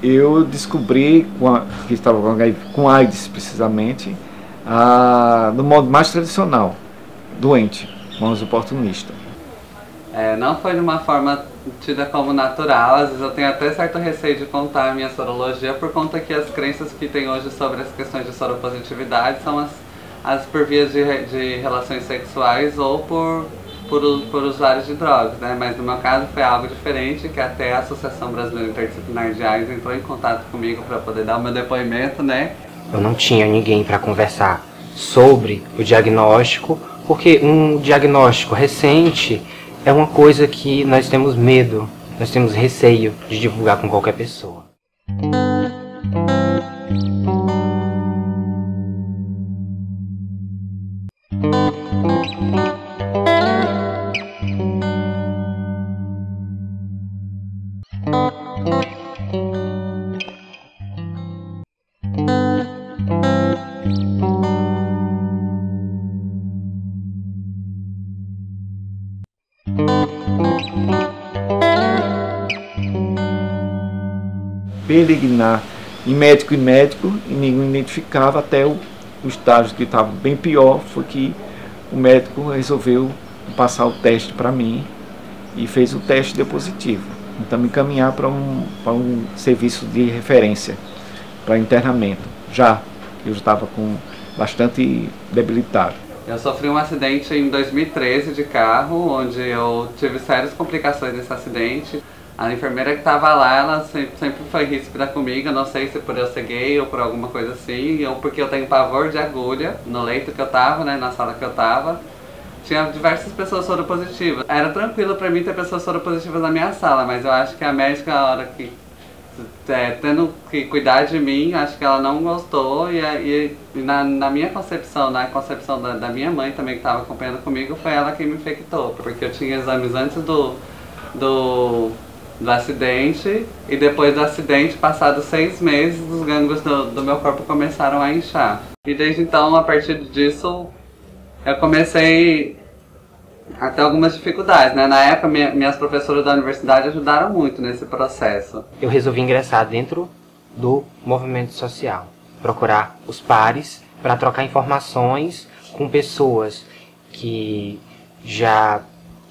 eu descobri que estava com AIDS, precisamente, no modo mais tradicional, doente, mãos oportunista. Não foi de uma forma tida como natural, às vezes eu tenho até certo receio de contar a minha sorologia por conta que as crenças que tem hoje sobre as questões de soropositividade são as por vias de relações sexuais ou por usuários de drogas, né? Mas no meu caso foi algo diferente, que até a Associação Brasileira Interdisciplinar de AIDS entrou em contato comigo para poder dar o meu depoimento, né? Eu não tinha ninguém para conversar sobre o diagnóstico, porque um diagnóstico recente é uma coisa que nós temos medo, nós temos receio de divulgar com qualquer pessoa. Peregrinar em médico e médico e ninguém identificava, até o estágio que estava bem pior foi que o médico resolveu passar o teste para mim e fez o teste e deu positivo. Então me encaminhar para um serviço de referência para internamento, já que eu estava bastante debilitado. Eu sofri um acidente em 2013 de carro, onde eu tive sérias complicações nesse acidente. A enfermeira que estava lá, ela sempre foi ríspida comigo, eu não sei se por eu ser gay ou por alguma coisa assim, ou porque eu tenho pavor de agulha no leito que eu estava, né, na sala que eu estava. Tinha diversas pessoas soropositivas. Era tranquilo para mim ter pessoas soropositivas na minha sala, mas eu acho que a médica, a hora que tendo que cuidar de mim, acho que ela não gostou e na minha concepção, na concepção da minha mãe também que estava acompanhando comigo, foi ela que me infectou, porque eu tinha exames antes do acidente e depois do acidente, passados 6 meses, os gânglios do meu corpo começaram a inchar. E desde então, a partir disso, eu comecei a ter algumas dificuldades, né? Na época, minhas professoras da universidade ajudaram muito nesse processo. Eu resolvi ingressar dentro do movimento social, procurar os pares para trocar informações com pessoas que já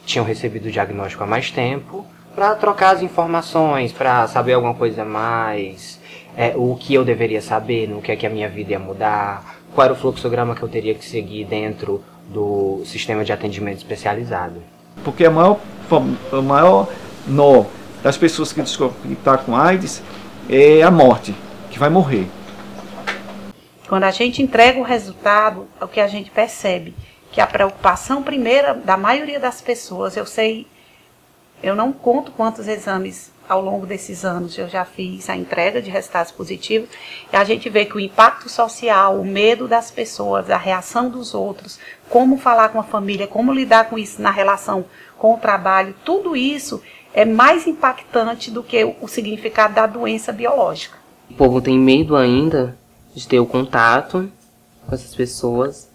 tinham recebido o diagnóstico há mais tempo, para trocar as informações, para saber alguma coisa a mais, o que eu deveria saber, no que é que a minha vida ia mudar, qual era o fluxograma que eu teria que seguir dentro do sistema de atendimento especializado. Porque o maior nó das pessoas que estão com AIDS é a morte, que vai morrer. Quando a gente entrega o resultado, é o que a gente percebe, que a preocupação primeira da maioria das pessoas, eu não conto quantos exames ao longo desses anos eu já fiz a entrega de resultados positivos, e a gente vê que o impacto social, o medo das pessoas, a reação dos outros, como falar com a família, como lidar com isso na relação com o trabalho, tudo isso é mais impactante do que o significado da doença biológica. O povo tem medo ainda de ter o contato com essas pessoas,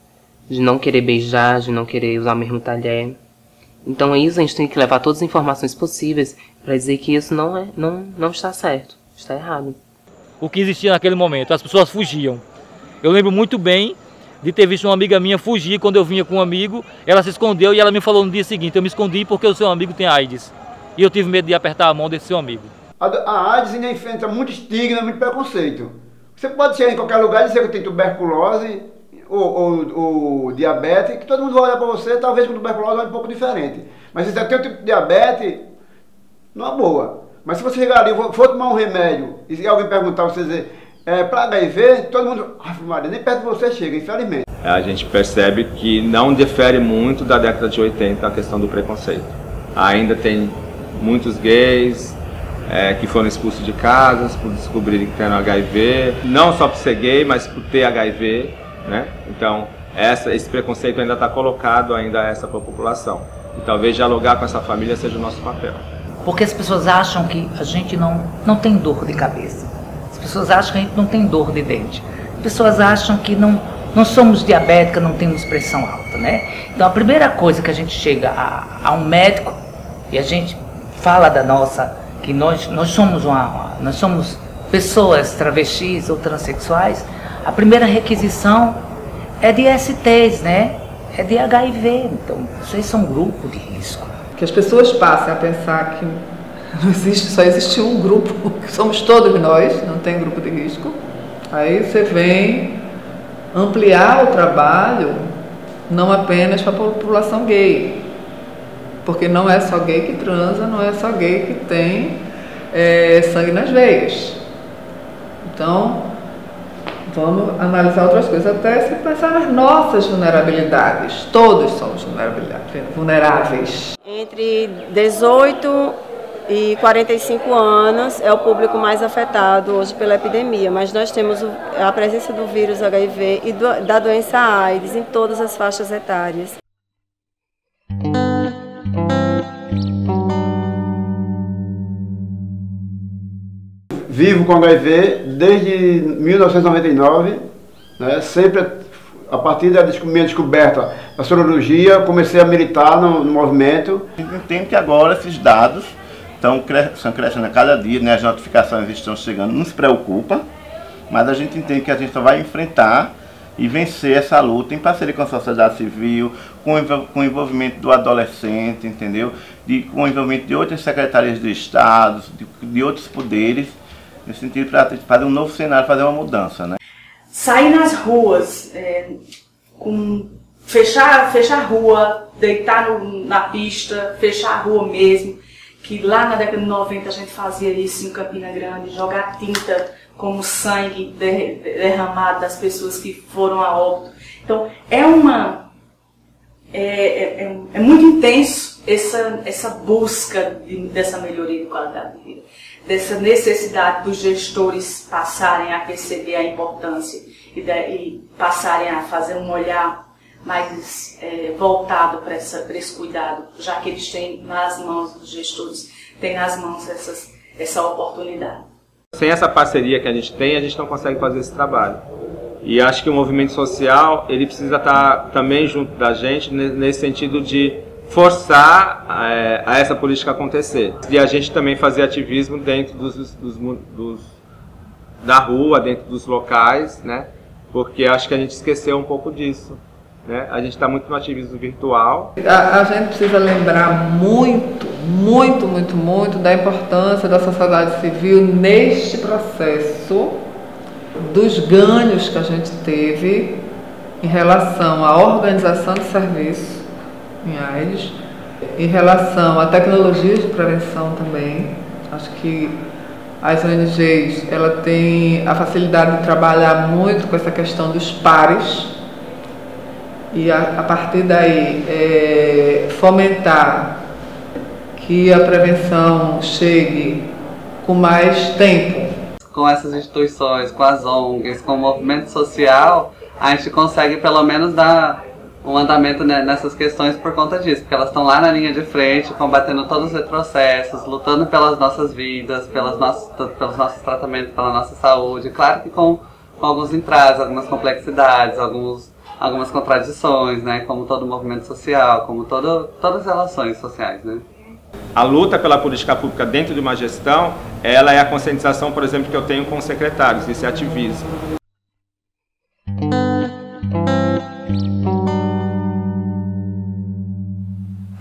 de não querer beijar, de não querer usar o mesmo talher. Então é isso, a gente tem que levar todas as informações possíveis para dizer que isso não está certo, está errado. O que existia naquele momento, as pessoas fugiam. Eu lembro muito bem de ter visto uma amiga minha fugir quando eu vinha com um amigo, ela se escondeu e ela me falou no dia seguinte, eu me escondi porque o seu amigo tem AIDS. E eu tive medo de apertar a mão desse seu amigo. A AIDS ainda enfrenta muito estigma, muito preconceito. Você pode chegar em qualquer lugar e dizer que tem tuberculose ou diabetes, que todo mundo vai olhar para você, talvez com tuberculose é um pouco diferente. Mas se você tem um tipo de diabetes, não é boa. Mas se você chegar ali, for tomar um remédio, e alguém perguntar, você dizer, para HIV, todo mundo, Maria, nem perto de você chega, infelizmente. A gente percebe que não difere muito da década de 80 a questão do preconceito. Ainda tem muitos gays que foram expulsos de casas por descobrirem que têm HIV, não só por ser gay, mas por ter HIV, né? Então, esse preconceito ainda está colocado ainda a essa população. E talvez dialogar com essa família seja o nosso papel. Porque as pessoas acham que a gente não tem dor de cabeça. As pessoas acham que a gente não tem dor de dente. As pessoas acham que não somos diabéticas, não temos pressão alta, né? Então a primeira coisa que a gente chega a um médico e a gente fala da nossa, que nós somos pessoas travestis ou transexuais, a primeira requisição é de STs, né? É de HIV. Então, vocês são um grupo de risco. Que as pessoas passem a pensar que não existe, só existe um grupo, que somos todos nós, não tem grupo de risco. Aí você vem ampliar o trabalho não apenas para a população gay, porque não é só gay que transa, não é só gay que tem sangue nas veias. Então, vamos analisar outras coisas, até se pensar nas nossas vulnerabilidades. Todos somos vulneráveis. Entre 18 e 45 anos é o público mais afetado hoje pela epidemia, mas nós temos a presença do vírus HIV e da doença AIDS em todas as faixas etárias. Vivo com HIV desde 1999, né? Sempre a partir da minha descoberta da sorologia, comecei a militar no movimento. Entendo que agora esses dados estão crescendo a cada dia, né? As notificações estão chegando, não se preocupa, mas a gente entende que a gente só vai enfrentar e vencer essa luta em parceria com a sociedade civil, com o envolvimento do adolescente, entendeu? Com o envolvimento de outras secretarias de Estado, de outros poderes, no sentido para fazer um novo cenário, fazer uma mudança, né? Sair nas ruas, fechar a rua, deitar na pista, fechar a rua mesmo, que lá na década de 90 a gente fazia isso em Campina Grande, jogar tinta como sangue derramado das pessoas que foram a óbito. Então é muito intenso essa busca dessa melhoria de qualidade de vida, dessa necessidade dos gestores passarem a perceber a importância e passarem a fazer um olhar mais voltado para esse cuidado, já que eles têm nas mãos dos gestores, têm nas mãos essa oportunidade. Sem essa parceria que a gente não consegue fazer esse trabalho. E acho que o movimento social, ele precisa estar também junto da gente, nesse sentido de forçar a essa política acontecer. E a gente também fazer ativismo dentro da rua, dentro dos locais, né? Porque acho que a gente esqueceu um pouco disso. Né? A gente está muito no ativismo virtual. A gente precisa lembrar muito da importância da sociedade civil neste processo, dos ganhos que a gente teve em relação à organização de serviço em AIDS, em relação a tecnologias de prevenção também. Acho que as ONGs ela tem a facilidade de trabalhar muito com essa questão dos pares e a partir daí fomentar que a prevenção chegue com mais tempo. Com essas instituições, com as ONGs, com o movimento social, a gente consegue pelo menos dar um andamento nessas questões por conta disso, porque elas estão lá na linha de frente, combatendo todos os retrocessos, lutando pelas nossas vidas, pelos nossos tratamentos, pela nossa saúde. Claro que com alguns entraves, algumas complexidades, algumas contradições, né? Como todo movimento social, como todas as relações sociais, né? A luta pela política pública dentro de uma gestão, ela é a conscientização, por exemplo, que eu tenho com os secretários, esse ativismo.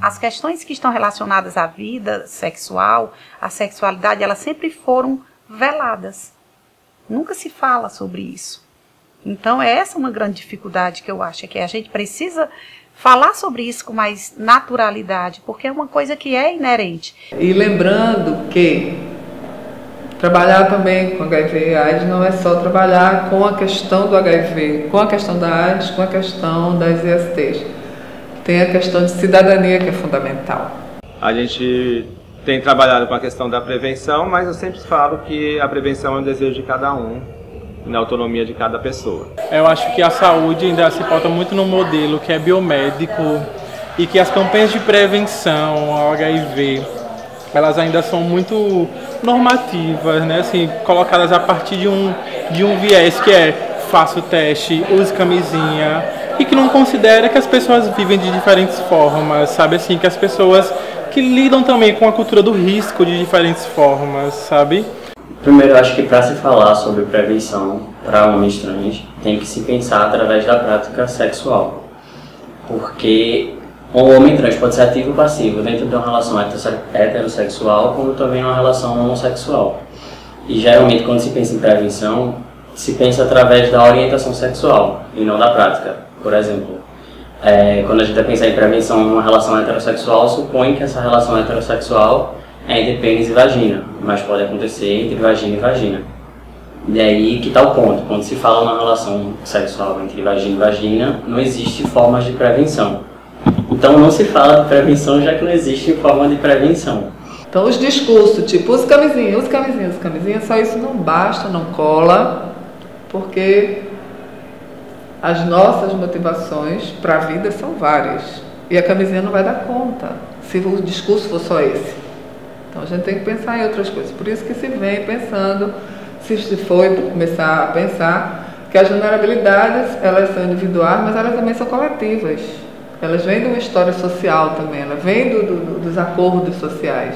As questões que estão relacionadas à vida sexual, à sexualidade, elas sempre foram veladas. Nunca se fala sobre isso. Então, é essa uma grande dificuldade que eu acho, é que a gente precisa falar sobre isso com mais naturalidade, porque é uma coisa que é inerente. E lembrando que trabalhar também com HIV e AIDS não é só trabalhar com a questão do HIV, com a questão da AIDS, com a questão das ISTs. Tem a questão de cidadania que é fundamental. A gente tem trabalhado com a questão da prevenção, mas eu sempre falo que a prevenção é um desejo de cada um, na autonomia de cada pessoa. Eu acho que a saúde ainda se pauta muito no modelo que é biomédico e que as campanhas de prevenção ao HIV, elas ainda são muito normativas, né? Assim, colocadas a partir de um viés que é faça o teste, use camisinha, e que não considera que as pessoas vivem de diferentes formas, sabe? Assim, que as pessoas que lidam também com a cultura do risco de diferentes formas, sabe? Primeiro, eu acho que para se falar sobre prevenção para homens trans, tem que se pensar através da prática sexual. Porque um homem trans pode ser ativo ou passivo dentro de uma relação heterossexual, como também uma relação homossexual. E geralmente, quando se pensa em prevenção, se pensa através da orientação sexual e não da prática. Por exemplo, quando a gente vai pensar em prevenção numa relação heterossexual, supõe que essa relação heterossexual é entre pênis e vagina, mas pode acontecer entre vagina e vagina. E aí que está o ponto, quando se fala numa relação sexual entre vagina e vagina, não existe formas de prevenção. Então não se fala de prevenção, já que não existe forma de prevenção. Então os discursos, tipo, use camisinha, só isso não basta, não cola, porque as nossas motivações para a vida são várias. E a camisinha não vai dar conta, se o discurso for só esse. Então a gente tem que pensar em outras coisas. Por isso que se vem pensando, se foi começar a pensar, que as vulnerabilidades, elas são individuais, mas elas também são coletivas. Elas vêm de uma história social também, elas vêm dos acordos sociais.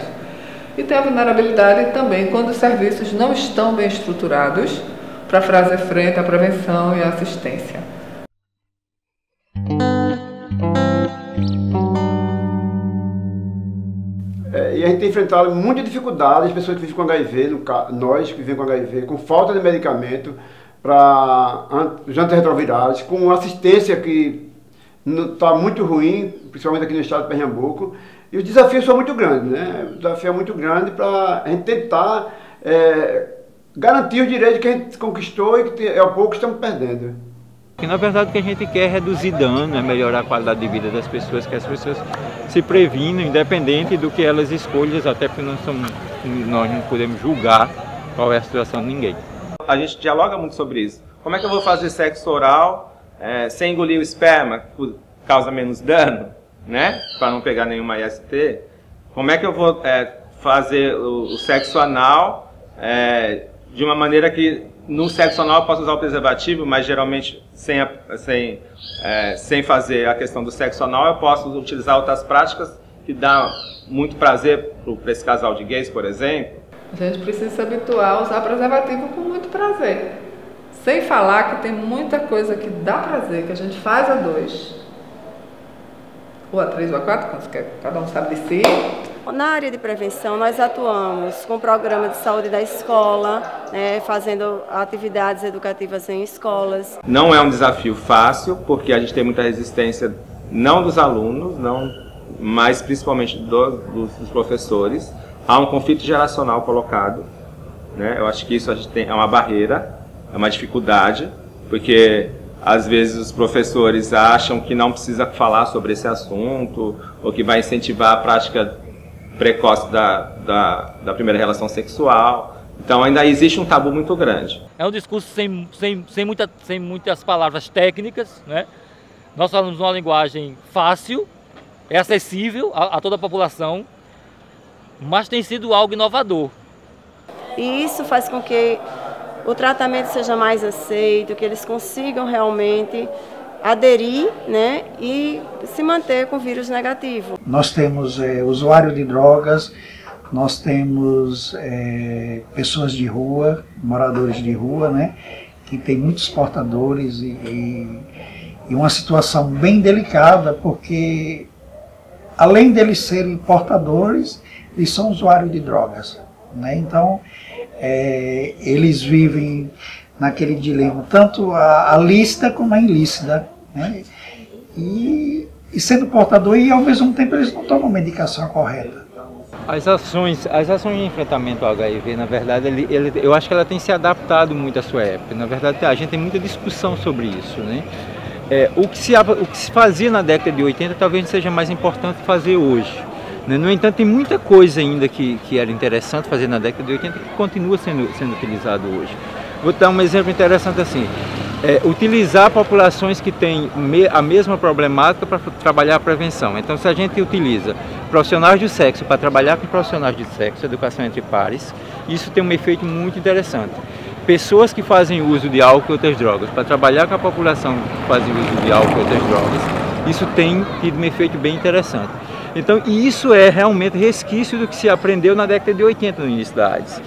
E tem a vulnerabilidade também quando os serviços não estão bem estruturados para fazer frente à prevenção e à assistência. E a gente tem enfrentado muita dificuldade, as pessoas que vivem com HIV, nós que vivemos com HIV, com falta de medicamento para os antirretrovirais, com assistência que está muito ruim, principalmente aqui no estado de Pernambuco. E os desafios são muito grandes, né? O desafio é muito grande para a gente tentar garantir os direitos que a gente conquistou e que ao pouco estamos perdendo. Que na verdade o que a gente quer é reduzir dano, é melhorar a qualidade de vida das pessoas, que as pessoas se previnam, independente do que elas escolham, até porque nós não podemos julgar qual é a situação de ninguém. A gente dialoga muito sobre isso. Como é que eu vou fazer sexo oral sem engolir o esperma, que causa menos dano, né? Para não pegar nenhuma IST? Como é que eu vou fazer o sexo anal de uma maneira que no sexo anal eu posso usar o preservativo, mas geralmente sem fazer a questão do sexo anal eu posso utilizar outras práticas que dão muito prazer para esse casal de gays, por exemplo. A gente precisa se habituar a usar preservativo com muito prazer. Sem falar que tem muita coisa que dá prazer, que a gente faz a dois. Ou a 3 ou a 4, cada um sabe de si. Na área de prevenção, nós atuamos com o programa de saúde da escola, fazendo atividades educativas em escolas. Não é um desafio fácil, porque a gente tem muita resistência, não dos alunos, mas principalmente dos professores. Há um conflito geracional colocado, né? Eu acho que isso é uma barreira, é uma dificuldade, porque às vezes os professores acham que não precisa falar sobre esse assunto, ou que vai incentivar a prática precoce da primeira relação sexual. Então ainda existe um tabu muito grande. É um discurso sem muitas palavras técnicas, né? Nós falamos uma linguagem fácil, é acessível a toda a população, mas tem sido algo inovador. E isso faz com que o tratamento seja mais aceito, que eles consigam realmente aderir, né, e se manter com o vírus negativo. Nós temos usuário de drogas, nós temos pessoas de rua, moradores de rua, né, que tem muitos portadores e uma situação bem delicada, porque além deles serem portadores, eles são usuários de drogas, né? Então eles vivem naquele dilema, tanto a lícita como a ilícita, né? E sendo portador, e ao mesmo tempo eles não tomam a medicação correta. As ações de enfrentamento ao HIV, na verdade, eu acho que ela tem se adaptado muito à sua época. Na verdade, a gente tem muita discussão sobre isso, né? O que se fazia na década de 80 talvez seja mais importante fazer hoje. No entanto, tem muita coisa ainda que era interessante fazer na década de 80 que continua sendo utilizado hoje. Vou dar um exemplo interessante assim. Utilizar populações que têm a mesma problemática para trabalhar a prevenção. Então, se a gente utiliza profissionais de sexo para trabalhar com profissionais de sexo, educação entre pares, isso tem um efeito muito interessante. Pessoas que fazem uso de álcool e outras drogas, para trabalhar com a população que faz uso de álcool e outras drogas, isso tem tido um efeito bem interessante. Então, isso é realmente resquício do que se aprendeu na década de 80, no início da AIDS.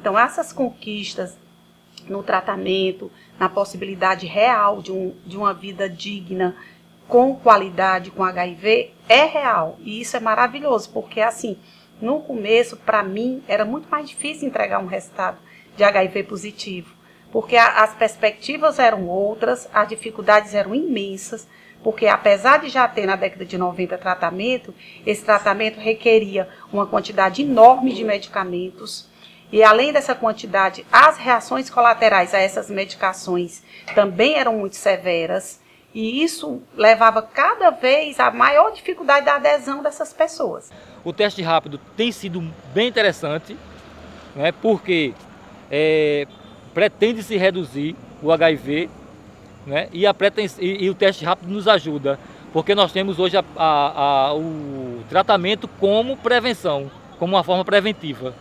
Então, essas conquistas no tratamento, na possibilidade real de uma vida digna, com qualidade, com HIV, é real. E isso é maravilhoso, porque assim, no começo, para mim, era muito mais difícil entregar um resultado de HIV positivo, porque as perspectivas eram outras, as dificuldades eram imensas, porque apesar de já ter na década de 90 tratamento, esse tratamento requeria uma quantidade enorme de medicamentos, e além dessa quantidade, as reações colaterais a essas medicações também eram muito severas, e isso levava cada vez a maior dificuldade da adesão dessas pessoas. O teste rápido tem sido bem interessante, né, porque pretende-se reduzir o HIV, né, e o teste rápido nos ajuda, porque nós temos hoje o tratamento como prevenção, como uma forma preventiva.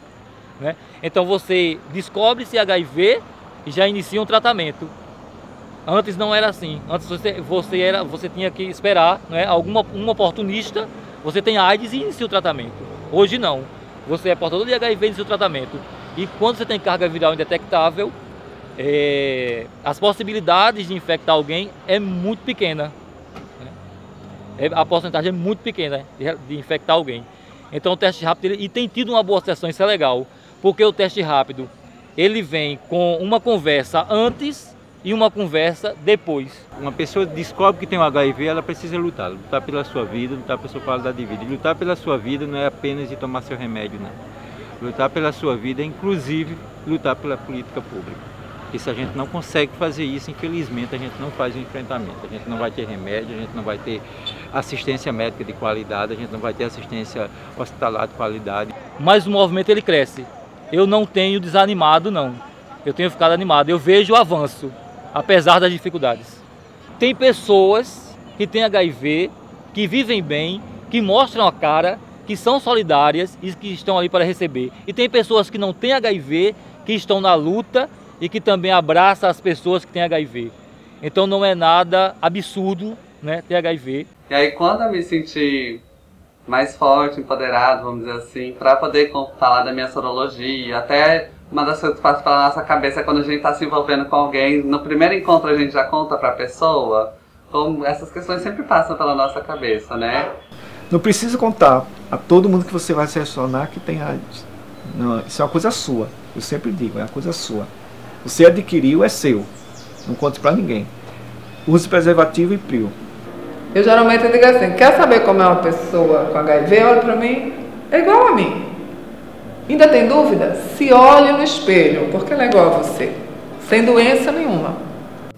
Né? Então você descobre se HIV e já inicia um tratamento. Antes não era assim. Antes você tinha que esperar, né, um oportunista, você tem AIDS e inicia o tratamento. Hoje não. Você é portador de HIV e inicia o tratamento. E quando você tem carga viral indetectável, as possibilidades de infectar alguém é muito pequena. Né? A porcentagem é muito pequena de infectar alguém. Então o teste rápido, e tem tido uma boa sessão, isso é legal. Porque o teste rápido, ele vem com uma conversa antes e uma conversa depois. Uma pessoa descobre que tem um HIV, ela precisa lutar pela sua vida, lutar pela sua qualidade de vida. E lutar pela sua vida não é apenas de tomar seu remédio, não. Lutar pela sua vida é, inclusive, lutar pela política pública. Porque se a gente não consegue fazer isso, infelizmente, a gente não faz o enfrentamento. A gente não vai ter remédio, a gente não vai ter assistência médica de qualidade, a gente não vai ter assistência hospitalar de qualidade. Mas o movimento, ele cresce. Eu não tenho desanimado, não. Eu tenho ficado animado. Eu vejo o avanço, apesar das dificuldades. Tem pessoas que têm HIV, que vivem bem, que mostram a cara, que são solidárias e que estão ali para receber. E tem pessoas que não têm HIV, que estão na luta e que também abraçam as pessoas que têm HIV. Então não é nada absurdo, né, ter HIV. E aí quando eu me senti mais forte, empoderado, vamos dizer assim, para poder falar da minha sorologia, até uma das coisas que passa pela nossa cabeça é quando a gente está se envolvendo com alguém, no primeiro encontro a gente já conta para a pessoa, como essas questões sempre passam pela nossa cabeça, né? Não precisa contar a todo mundo que você vai selecionar que tem AIDS. Não, isso é uma coisa sua, eu sempre digo, é uma coisa sua. Você adquiriu, é seu, não conte para ninguém. Use preservativo e PRIO. Eu geralmente digo assim, quer saber como é uma pessoa com HIV? Olha para mim, é igual a mim. Ainda tem dúvida? Se olhe no espelho, porque ela é igual a você, sem doença nenhuma.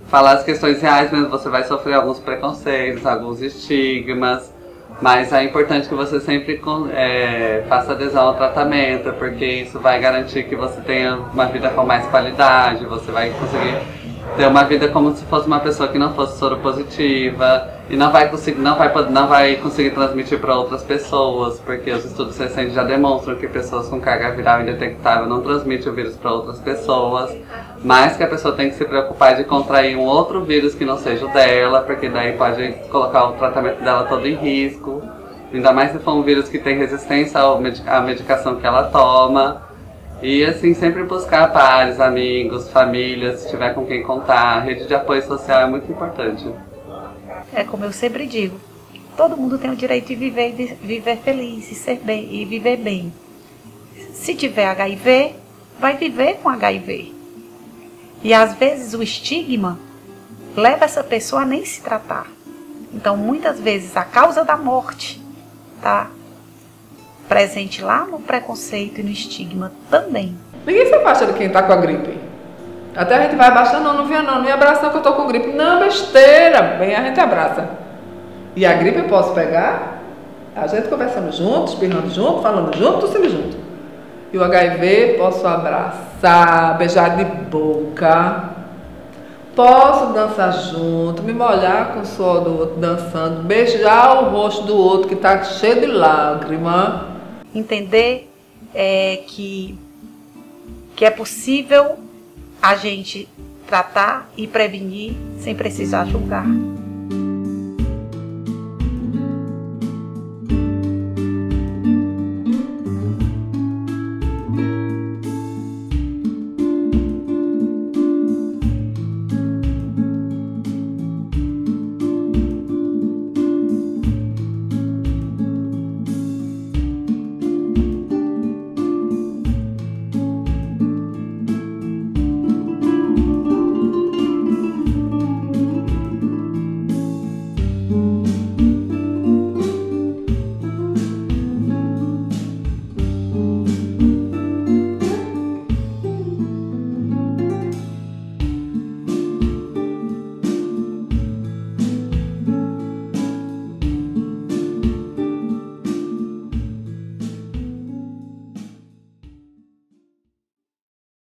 Falar as questões reais mesmo, você vai sofrer alguns preconceitos, alguns estigmas, mas é importante que você sempre faça adesão ao tratamento, porque isso vai garantir que você tenha uma vida com mais qualidade, você vai conseguir ter uma vida como se fosse uma pessoa que não fosse soropositiva e não vai conseguir transmitir para outras pessoas, porque os estudos recentes já demonstram que pessoas com carga viral indetectável não transmitem o vírus para outras pessoas, mas que a pessoa tem que se preocupar de contrair um outro vírus que não seja o dela, porque daí pode colocar o tratamento dela todo em risco, ainda mais se for um vírus que tem resistência à medicação que ela toma. E assim, sempre buscar pares, amigos, famílias, se tiver com quem contar. A rede de apoio social é muito importante. É como eu sempre digo, todo mundo tem o direito de viver feliz, de ser bem e viver bem. Se tiver HIV, vai viver com HIV. E às vezes o estigma leva essa pessoa a nem se tratar. Então muitas vezes a causa da morte está presente lá no preconceito e no estigma também. Ninguém se afasta de quem está com a gripe. Até a gente vai abaixar, não vinha não, me abraça não que eu tô com gripe. Não, besteira, bem a gente abraça. E a gripe eu posso pegar, a gente conversando junto, espirrando junto, falando junto, tossindo junto. E o HIV posso abraçar, beijar de boca, posso dançar junto, me molhar com o suor do outro dançando, beijar o rosto do outro que está cheio de lágrima. Entender que é possível a gente tratar e prevenir sem precisar julgar.